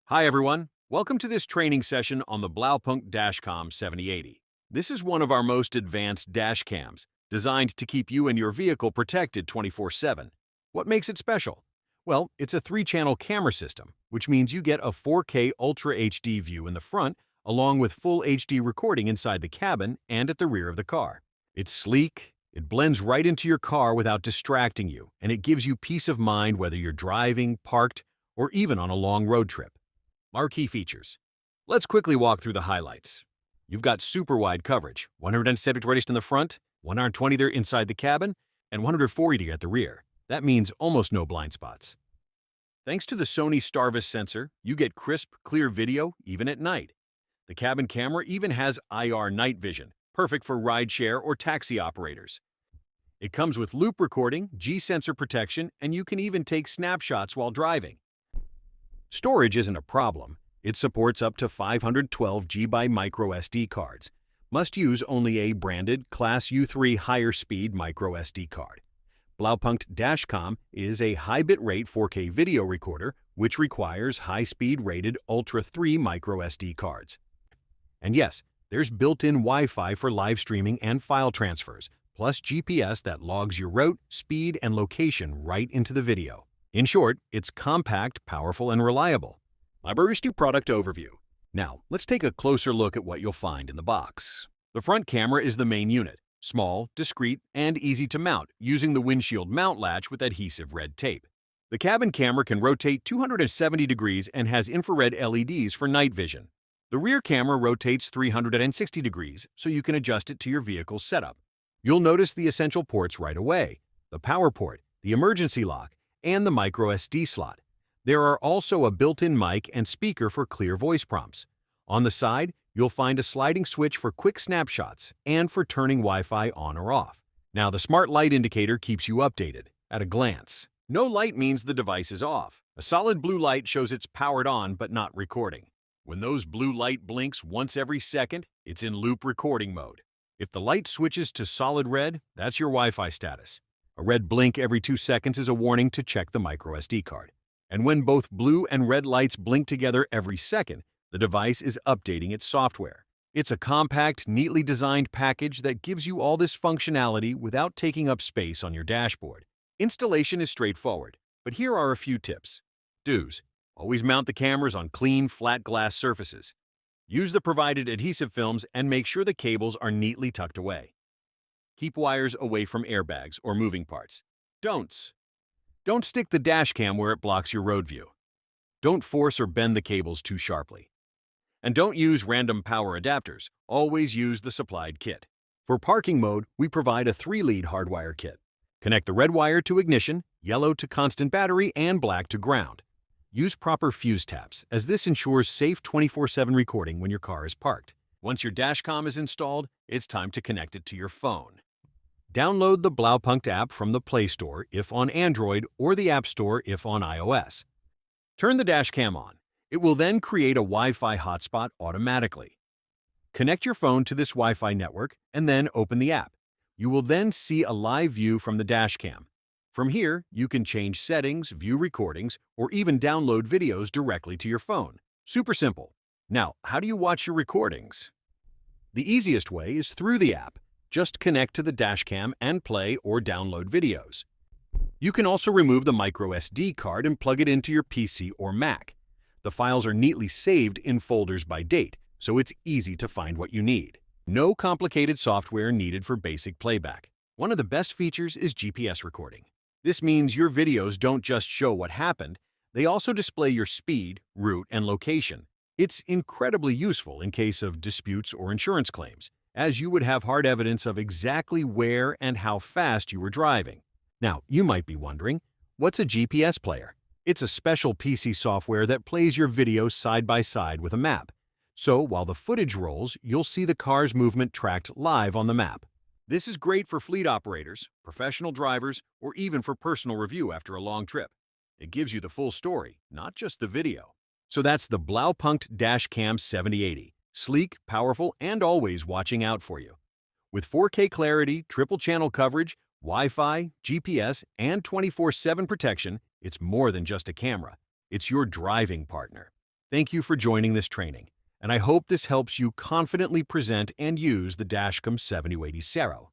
Hi everyone, welcome to this training session on the Blaupunkt dashcam 7080. This is one of our most advanced dash cams, designed to keep you and your vehicle protected 24/7. What makes it special? Well, it's a 3-channel camera system, which means you get a 4K Ultra HD view in the front, along with full HD recording inside the cabin and at the rear of the car. It's sleek, it blends right into your car without distracting you, and it gives you peace of mind whether you're driving, parked, or even on a long road trip. Our key features. Let's quickly walk through the highlights. You've got super wide coverage, 170 in the front, 120 there inside the cabin, and 140 at the rear. That means almost no blind spots. Thanks to the Sony Starvis sensor, you get crisp, clear video even at night. The cabin camera even has IR night vision, perfect for rideshare or taxi operators. It comes with loop recording, G-sensor protection, and you can even take snapshots while driving. Storage isn't a problem. It supports up to 512 GB micro SD cards. Must use only a branded Class U3 higher speed micro SD card. Blaupunkt dashcam is a high bitrate 4K video recorder which requires high-speed rated Ultra 3 micro SD cards. And yes, there's built-in Wi-Fi for live streaming and file transfers, plus GPS that logs your route, speed, and location right into the video. In short, it's compact, powerful, and reliable. My Baristy product overview. Now, let's take a closer look at what you'll find in the box. The front camera is the main unit, small, discreet, and easy to mount using the windshield mount latch with adhesive red tape. The cabin camera can rotate 270 degrees and has infrared LEDs for night vision. The rear camera rotates 360 degrees, so you can adjust it to your vehicle's setup. You'll notice the essential ports right away: the power port, the emergency lock, and the micro SD slot. There are also a built-in mic and speaker for clear voice prompts. On the side, you'll find a sliding switch for quick snapshots and for turning Wi-Fi on or off. Now, the smart light indicator keeps you updated at a glance. No light means the device is off. A solid blue light shows it's powered on but not recording. When those blue light blinks once every second, it's in loop recording mode. If the light switches to solid red, that's your Wi-Fi status. A red blink every 2 seconds is a warning to check the micro SD card. And when both blue and red lights blink together every second, the device is updating its software. It's a compact, neatly designed package that gives you all this functionality without taking up space on your dashboard. Installation is straightforward, but here are a few tips. Do's. Always mount the cameras on clean, flat glass surfaces. Use the provided adhesive films and make sure the cables are neatly tucked away. Keep wires away from airbags or moving parts. Don'ts. Don't stick the dash cam where it blocks your road view. Don't force or bend the cables too sharply. And don't use random power adapters. Always use the supplied kit. For parking mode, we provide a 3-lead hardwire kit. Connect the red wire to ignition, yellow to constant battery, and black to ground. Use proper fuse taps, as this ensures safe 24/7 recording when your car is parked. Once your dashcam is installed, it's time to connect it to your phone. Download the Blaupunkt app from the Play Store if on Android or the App Store if on iOS. Turn the dashcam on. It will then create a Wi-Fi hotspot automatically. Connect your phone to this Wi-Fi network and then open the app. You will then see a live view from the dashcam. From here, you can change settings, view recordings, or even download videos directly to your phone. Super simple. Now, how do you watch your recordings? The easiest way is through the app. Just connect to the dashcam and play or download videos. You can also remove the micro SD card and plug it into your PC or Mac. The files are neatly saved in folders by date, so it's easy to find what you need. No complicated software needed for basic playback. One of the best features is GPS recording. This means your videos don't just show what happened, they also display your speed, route, and location. It's incredibly useful in case of disputes or insurance claims, as you would have hard evidence of exactly where and how fast you were driving. Now, you might be wondering, what's a GPS player? It's a special PC software that plays your videos side by side with a map. So while the footage rolls, you'll see the car's movement tracked live on the map. This is great for fleet operators, professional drivers, or even for personal review after a long trip. It gives you the full story, not just the video. So that's the Blaupunkt dashcam 7080. Sleek, powerful, and always watching out for you. With 4K clarity, triple-channel coverage, Wi-Fi, GPS, and 24/7 protection, it's more than just a camera. It's your driving partner. Thank you for joining this training, and I hope this helps you confidently present and use the dashcam 7080 Sero.